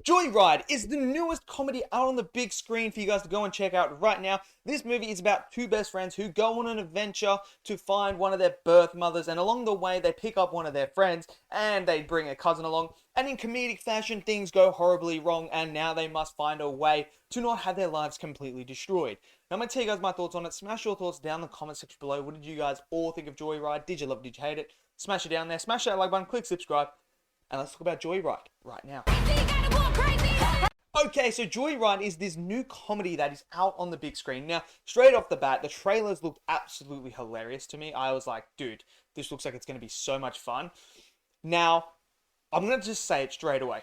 Joyride is the newest comedy out on the big screen for you guys to go and check out right now. This movie is about two best friends who go on an adventure to find one of their birth mothers, and along the way they pick up one of their friends and they bring a cousin along, and in comedic fashion things go horribly wrong and now they must find a way to not have their lives completely destroyed. Now I'm going to tell you guys my thoughts on it. Smash your thoughts down in the comment section below. What did you guys all think of Joyride? Did you love it? Did you hate it? Smash it down there, smash that like button, click subscribe, and let's talk about Joyride right now. Okay, so Joyride is this new comedy that is out on the big screen. Now, straight off the bat, the trailers looked absolutely hilarious to me. I was like, dude, this looks like it's going to be so much fun. Now, I'm going to just say it straight away.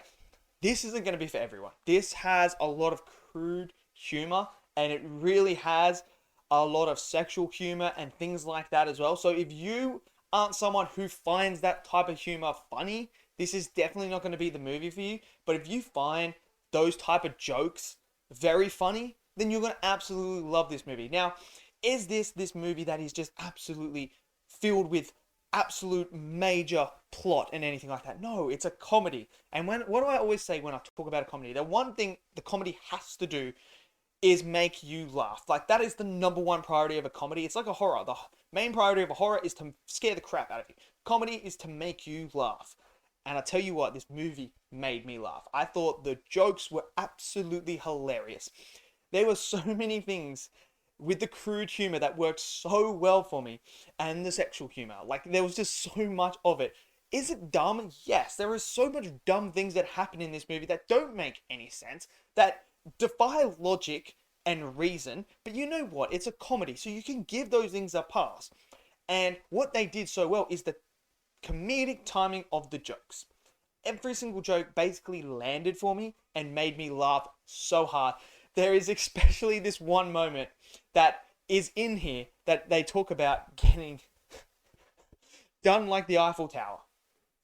This isn't going to be for everyone. This has a lot of crude humor, and it really has a lot of sexual humor and things like that as well. So if you aren't someone who finds that type of humor funny, this is definitely not going to be the movie for you. But if you find those type of jokes very funny, then you're going to absolutely love this movie. Now, is this movie that is just absolutely filled with absolute major plot and anything like that? No, it's a comedy. And what do I always say when I talk about a comedy? The one thing the comedy has to do is make you laugh. Like, that is the number one priority of a comedy. It's like a horror. The main priority of a horror is to scare the crap out of you. Comedy is to make you laugh. And I tell you what, this movie made me laugh. I thought the jokes were absolutely hilarious. There were so many things with the crude humor that worked so well for me, and the sexual humor. Like, there was just so much of it. Is it dumb? Yes, there is so much dumb things that happen in this movie that don't make any sense, that defy logic and reason. But you know what? It's a comedy, so you can give those things a pass. And what they did so well is the comedic timing of the jokes. Every single joke basically landed for me and made me laugh so hard. There is especially this one moment that is in here that they talk about getting done like the Eiffel Tower.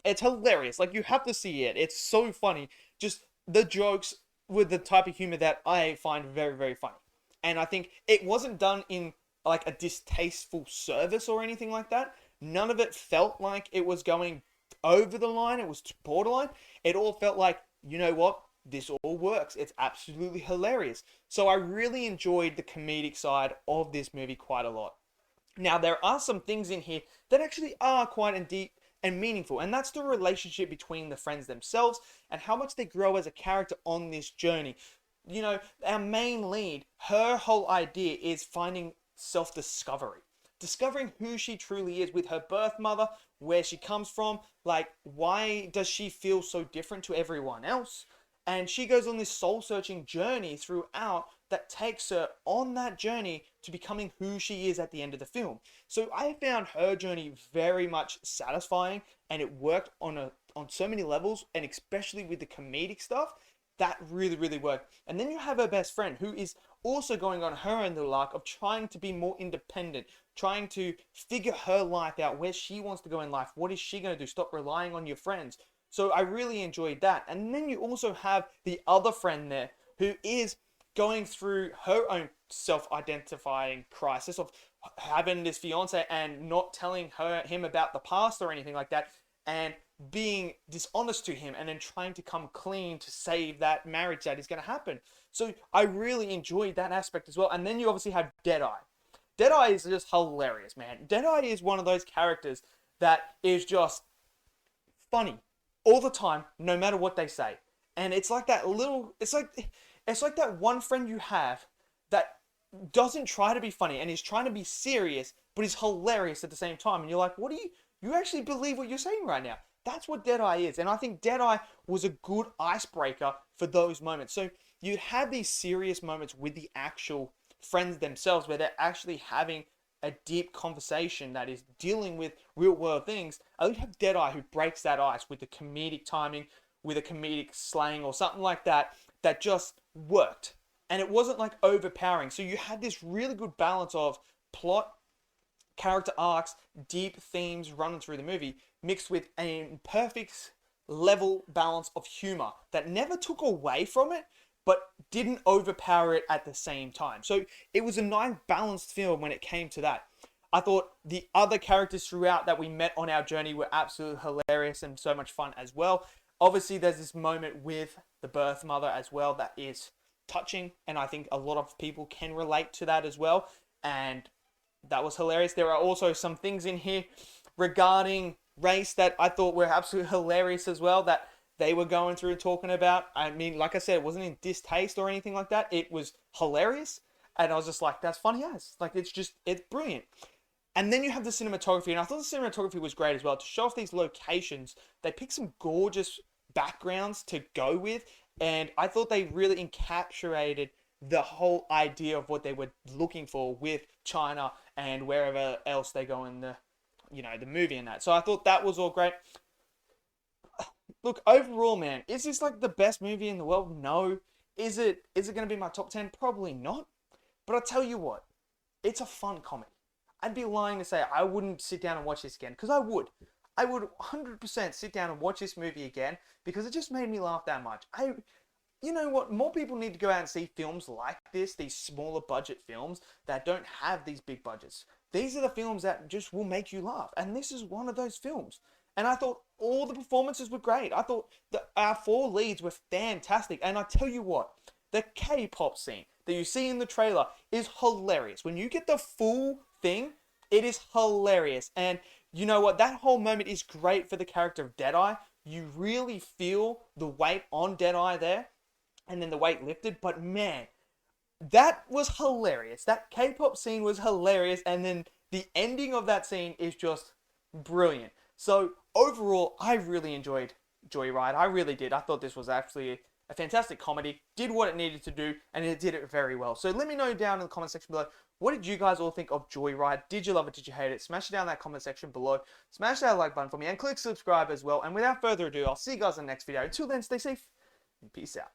It's hilarious. Like, you have to see it. It's so funny. Just the jokes with the type of humor that I find very, very funny. And I think it wasn't done in like a distasteful service or anything like that. None of it felt like it was going over the line. It was borderline. It all felt like, you know what? This all works. It's absolutely hilarious. So I really enjoyed the comedic side of this movie quite a lot. Now, there are some things in here that actually are quite deep and meaningful, and that's the relationship between the friends themselves and how much they grow as a character on this journey. You know, our main lead, her whole idea is finding self-discovery. Discovering who she truly is with her birth mother, where she comes from, like, why does she feel so different to everyone else? And she goes on this soul-searching journey throughout that takes her on that journey to becoming who she is at the end of the film. So I found her journey very much satisfying, and it worked on so many levels, and especially with the comedic stuff. That really, really worked. And then you have her best friend, who is also going on her own little arc of trying to be more independent, trying to figure her life out, where she wants to go in life. What is she going to do? Stop relying on your friends. So I really enjoyed that. And then you also have the other friend there, who is going through her own self-identifying crisis of having this fiance and not telling him about the past or anything like that, and being dishonest to him, and then trying to come clean to save that marriage that is going to happen. So I really enjoyed that aspect as well. And then you obviously have Deadeye. Deadeye is just hilarious, man. Deadeye is one of those characters that is just funny all the time, no matter what they say. And it's like that little, it's like that one friend you have that doesn't try to be funny and is trying to be serious, but is hilarious at the same time. And you're like, you actually believe what you're saying right now? That's what Deadeye is. And I think Deadeye was a good icebreaker for those moments. So you'd have these serious moments with the actual friends themselves, where they're actually having a deep conversation that is dealing with real world things. I think you have Deadeye, who breaks that ice with the comedic timing, with a comedic slang or something like that, that just worked. And it wasn't like overpowering. So you had this really good balance of plot, character arcs, deep themes running through the movie, mixed with a perfect level balance of humor that never took away from it, but didn't overpower it at the same time. So it was a nice balanced film when it came to that. I thought the other characters throughout that we met on our journey were absolutely hilarious and so much fun as well. Obviously, there's this moment with the birth mother as well. That is touching, and I think a lot of people can relate to that as well. And that was hilarious. There are also some things in here regarding race that I thought were absolutely hilarious as well, that they were going through talking about. I mean, like I said, it wasn't in distaste or anything like that. It was hilarious. And I was just like, that's funny as. Like, it's brilliant. And then you have the cinematography, and I thought the cinematography was great as well. To show off these locations, they picked some gorgeous backgrounds to go with, and I thought they really encapsulated the whole idea of what they were looking for with China and wherever else they go in the, the movie and that. So I thought that was all great. Look, overall, man, is this like the best movie in the world? No. Is it going to be my top 10? Probably not. But I'll tell you what, it's a fun comedy. I'd be lying to say I wouldn't sit down and watch this again, because I would. I would 100% sit down and watch this movie again, because it just made me laugh that much. You know what? More people need to go out and see films like this, these smaller budget films that don't have these big budgets. These are the films that just will make you laugh, and this is one of those films. And I thought all the performances were great. I thought our 4 leads were fantastic. And I tell you what, the K-pop scene that you see in the trailer is hilarious. When you get the full thing, it is hilarious. And you know what? That whole moment is great for the character of Deadeye. You really feel the weight on Deadeye there, and then the weight lifted. But man, that was hilarious. That K-pop scene was hilarious. And then the ending of that scene is just brilliant. So overall, I really enjoyed Joyride. I really did. I thought this was actually a fantastic comedy, did what it needed to do, and it did it very well. So let me know down in the comment section below, what did you guys all think of Joyride? Did you love it? Did you hate it? Smash it down in that comment section below. Smash that like button for me and click subscribe as well. And without further ado, I'll see you guys in the next video. Until then, stay safe and peace out.